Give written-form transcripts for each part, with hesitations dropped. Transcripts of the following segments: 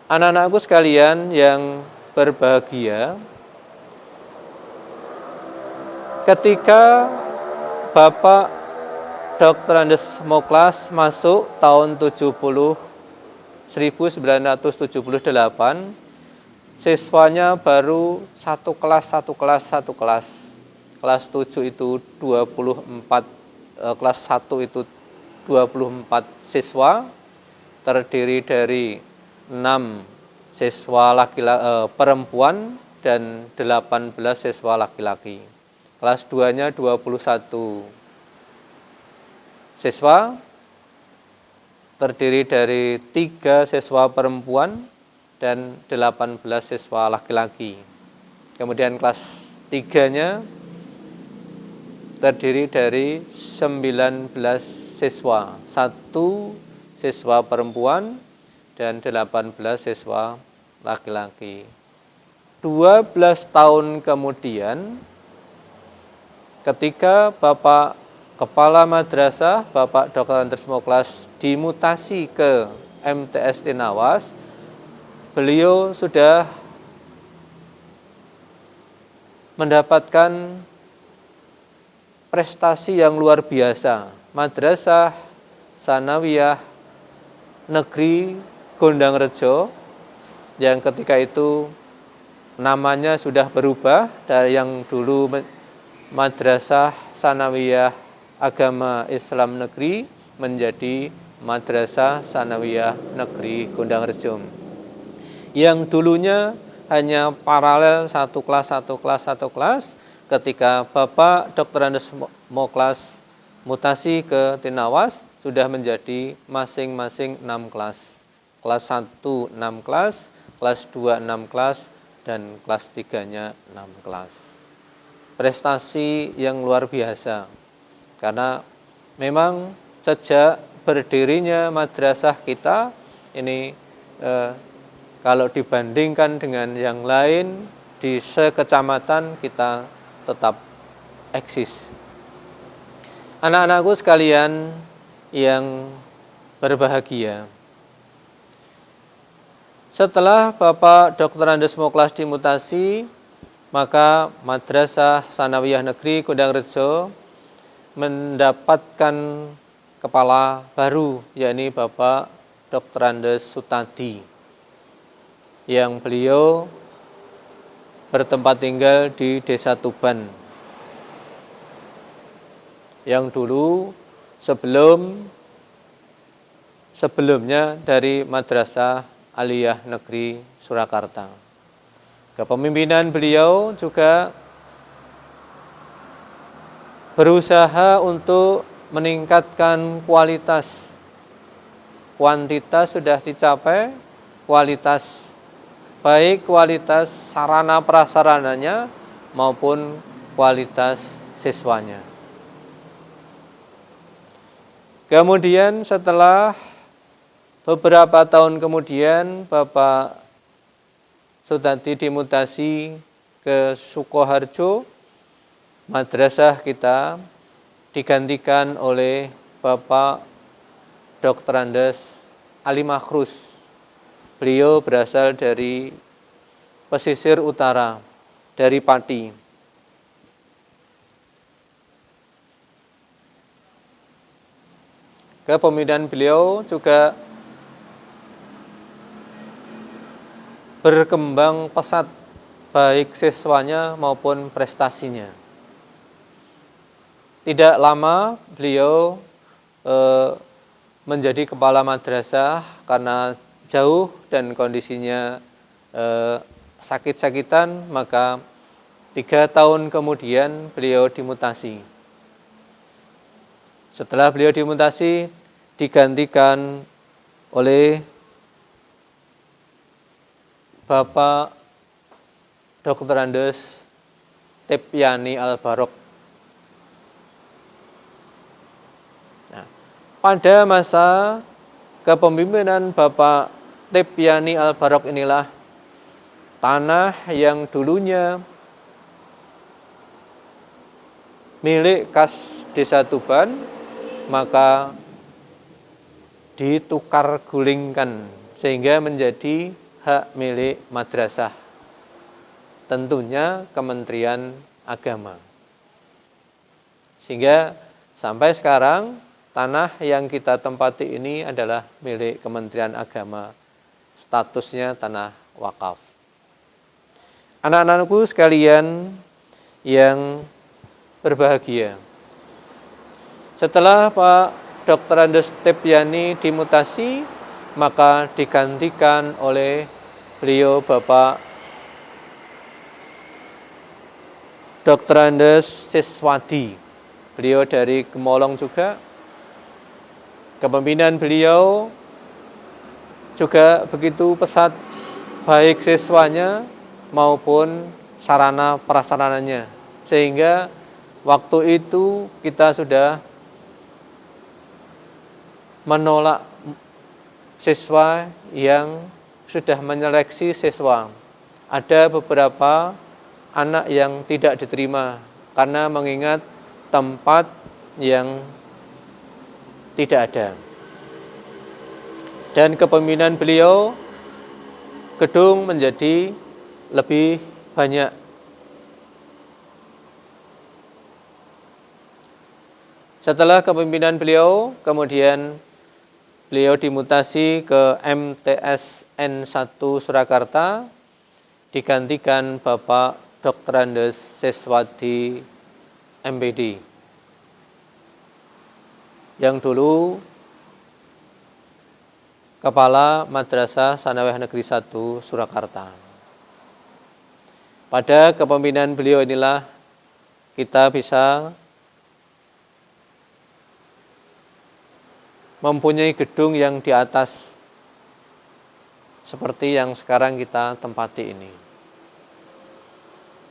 Anak-anakku sekalian yang berbahagia, ketika Bapak Dr. Andes Moklas masuk tahun 1978, siswanya baru satu kelas. Kelas 7 itu 24, kelas 1 itu 24 siswa, terdiri dari 6 siswa perempuan dan 18 siswa laki-laki. Kelas 2-nya 21 siswa, terdiri dari 3 siswa perempuan dan 18 siswa laki-laki. Kemudian kelas 3-nya terdiri dari 19 siswa, 1 siswa perempuan dan 18 siswa laki-laki. 12 tahun kemudian, ketika Bapak Kepala Madrasah, Bapak Dr. Andes Moklas dimutasi ke MTS Tinawas, beliau sudah mendapatkan prestasi yang luar biasa. Madrasah Sanawiyah Negeri Gondangrejo yang ketika itu namanya sudah berubah dari yang dulu Madrasah Sanawiyah Agama Islam Negeri menjadi Madrasah Sanawiyah Negeri Gondangrejo. Yang dulunya hanya paralel satu kelas, ketika Bapak Dr. Andes Moklas mutasi ke Tinawas sudah menjadi masing-masing 6 kelas. Kelas 1 6 kelas, kelas 2 6 kelas, dan kelas 3-nya 6 kelas. Prestasi yang luar biasa, karena memang sejak berdirinya madrasah kita ini kalau dibandingkan dengan yang lain di sekecamatan kita tetap eksis. Anak-anakku sekalian yang berbahagia, setelah Bapak Dr. Andes Moklas dimutasi, maka Madrasah Sanawiyah Negeri Gondangrejo mendapatkan kepala baru, yakni Bapak Dr. Andes Sutadi, yang beliau bertempat tinggal di Desa Tuban, yang dulu sebelumnya dari Madrasah Aliyah Negeri Surakarta. Kepemimpinan beliau juga berusaha untuk meningkatkan kualitas. Kuantitas sudah dicapai, kualitas baik kualitas sarana prasarananya maupun kualitas siswanya. Kemudian setelah beberapa tahun kemudian Bapak Sutadi dimutasi ke Sukoharjo, madrasah kita digantikan oleh Bapak Dr. Andes Ali Makhrus. Beliau berasal dari pesisir utara, dari Pati. Kepemimpinan beliau juga berkembang pesat, baik siswanya maupun prestasinya. Tidak lama beliau menjadi kepala madrasah karena jauh dan kondisinya sakit-sakitan, maka 3 tahun kemudian beliau dimutasi. Setelah beliau dimutasi, digantikan oleh Bapak Dr. Andes Tepyani Al-Barok. Nah, pada masa kepemimpinan Bapak Tepyani Al-Barok inilah tanah yang dulunya milik kas Desa Tuban, maka ditukar gulingkan sehingga menjadi hak milik madrasah. Tentunya Kementerian Agama. Sehingga sampai sekarang tanah yang kita tempati ini adalah milik Kementerian Agama. Statusnya tanah wakaf. Anak-anakku sekalian yang berbahagia. Setelah Pak Dr. Andes Tepyani dimutasi, maka digantikan oleh beliau Bapak Dr. Andes Siswadi. Beliau dari Gemolong juga. Kepemimpinan beliau juga begitu pesat, baik siswanya maupun sarana prasarananya. Sehingga waktu itu kita sudah menolak siswa yang sudah menyeleksi siswa. Ada beberapa anak yang tidak diterima karena mengingat tempat yang tidak ada. Dan kepemimpinan beliau, gedung menjadi lebih banyak. Setelah kepemimpinan beliau, kemudian beliau dimutasi ke MTS N1 Surakarta, digantikan Bapak Dr. Andes Siswadi MPD. Yang dulu Kepala Madrasah Sanawiyah Negeri 1 Surakarta. Pada kepemimpinan beliau inilah kita bisa mempunyai gedung yang di atas seperti yang sekarang kita tempati ini.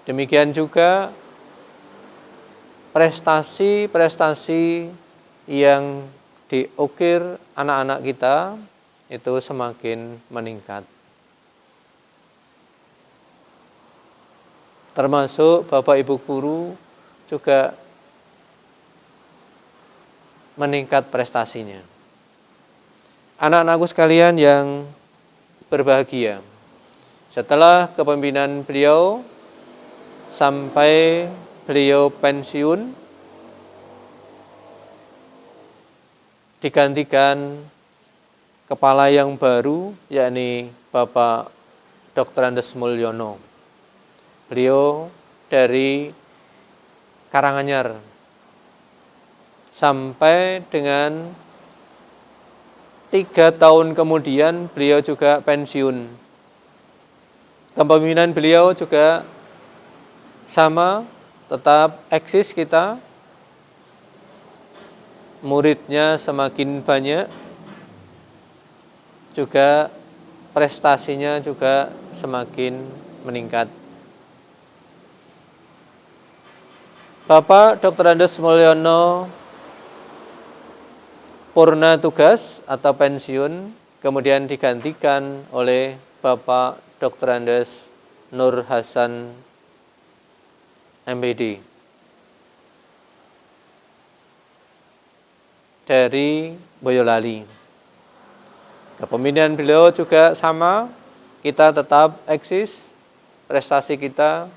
Demikian juga prestasi-prestasi yang diukir anak-anak kita itu semakin meningkat. Termasuk Bapak Ibu guru juga meningkat prestasinya. Anak-anakku sekalian yang berbahagia, setelah kepemimpinan beliau sampai beliau pensiun, digantikan kepala yang baru, yakni Bapak Dr. Andes Mulyono. Beliau dari Karanganyar. Sampai dengan 3 tahun kemudian beliau juga pensiun. Kepemimpinan beliau juga sama, tetap eksis kita. Muridnya semakin banyak, juga prestasinya juga semakin meningkat. Bapak Dr. Andes Mulyono purna tugas atau pensiun, kemudian digantikan oleh Bapak Dr. Andes Nur Hasan MPD dari Boyolali. Kepemimpinan beliau juga sama, kita tetap eksis, prestasi kita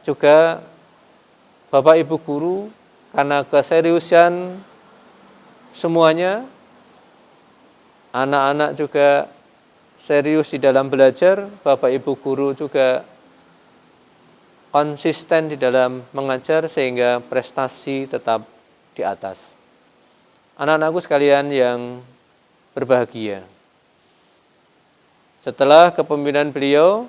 juga Bapak Ibu guru, karena keseriusan semuanya, anak-anak juga serius di dalam belajar, Bapak Ibu guru juga konsisten di dalam mengajar sehingga prestasi tetap di atas. Anak-anakku sekalian yang berbahagia. Setelah kepemimpinan beliau,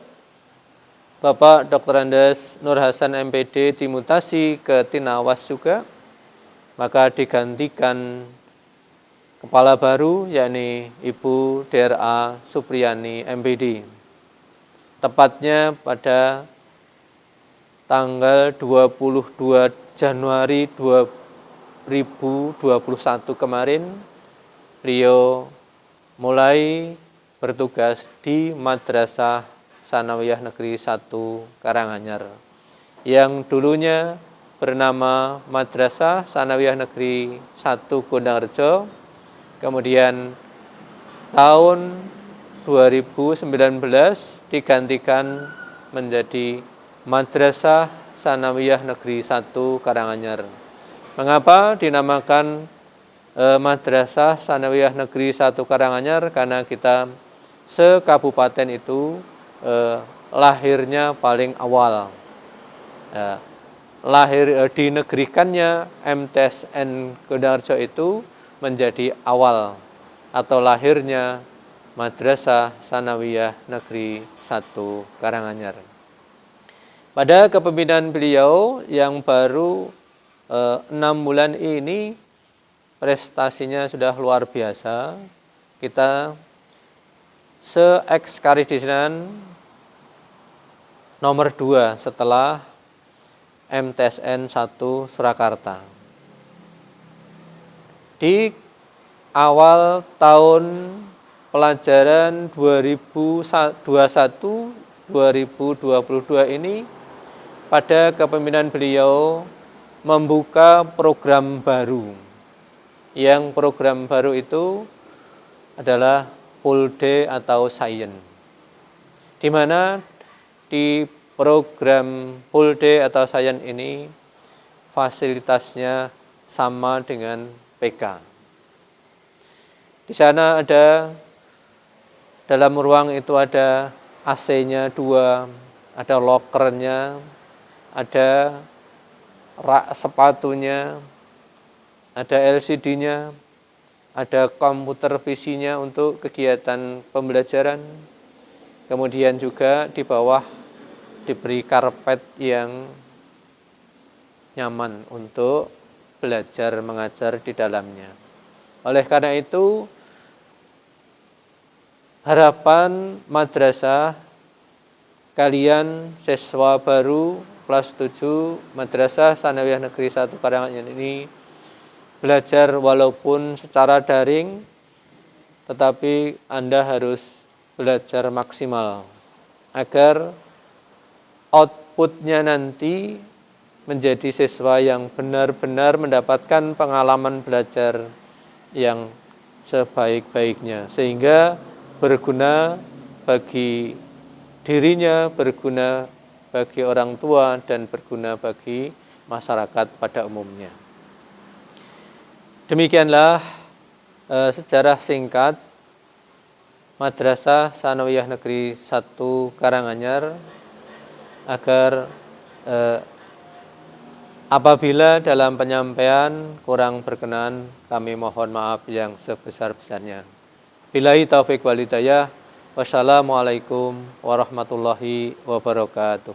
Bapak Dr. Andes Nur Hasan MPD dimutasi ke Tinawas juga, maka digantikan kepala baru, yakni Ibu DRA Supriyani MPD. Tepatnya pada tanggal 22 Januari 2021 kemarin, beliau mulai bertugas di Madrasah Sanawiyah Negeri 1 Karanganyar, yang dulunya bernama Madrasah Sanawiyah Negeri 1 Gondangrejo. Kemudian tahun 2019 digantikan menjadi Madrasah Sanawiyah Negeri 1 Karanganyar. Mengapa dinamakan Madrasah Sanawiyah Negeri 1 Karanganyar? Karena kita sekabupaten itu lahirnya paling awal. Dinegerikannya MTSN Gondangrejo itu menjadi awal atau lahirnya Madrasah Sanawiyah Negeri 1 Karanganyar. Pada kepemimpinan beliau yang baru 6 bulan ini, prestasinya sudah luar biasa. Kita se-ekskaridinan nomor 2 setelah MTSN 1 Surakarta. Di awal tahun pelajaran 2021-2022 ini, pada kepemimpinan beliau membuka program baru. Yang program baru itu adalah Full Day atau Science. Di mana di program Full Day atau Science ini fasilitasnya sama dengan PK. Di sana dalam ruang itu ada AC-nya 2, ada lokernya, ada rak sepatunya, ada LCD-nya, ada komputer visinya untuk kegiatan pembelajaran. Kemudian juga di bawah diberi karpet yang nyaman untuk belajar mengajar di dalamnya. Oleh karena itu, harapan madrasah kalian siswa baru kelas 7 Madrasah Sanawiyah Negeri 1 Karanganyar ini belajar walaupun secara daring, tetapi Anda harus belajar maksimal agar outputnya nanti menjadi siswa yang benar-benar mendapatkan pengalaman belajar yang sebaik-baiknya, sehingga berguna bagi dirinya, berguna bagi orang tua, dan berguna bagi masyarakat pada umumnya. Demikianlah sejarah singkat Madrasah Sanawiyah Negeri 1 Karanganyar, agar apabila dalam penyampaian kurang berkenan, kami mohon maaf yang sebesar-besarnya. Billahi taufiq wal hidayah. Wassalamualaikum warahmatullahi wabarakatuh.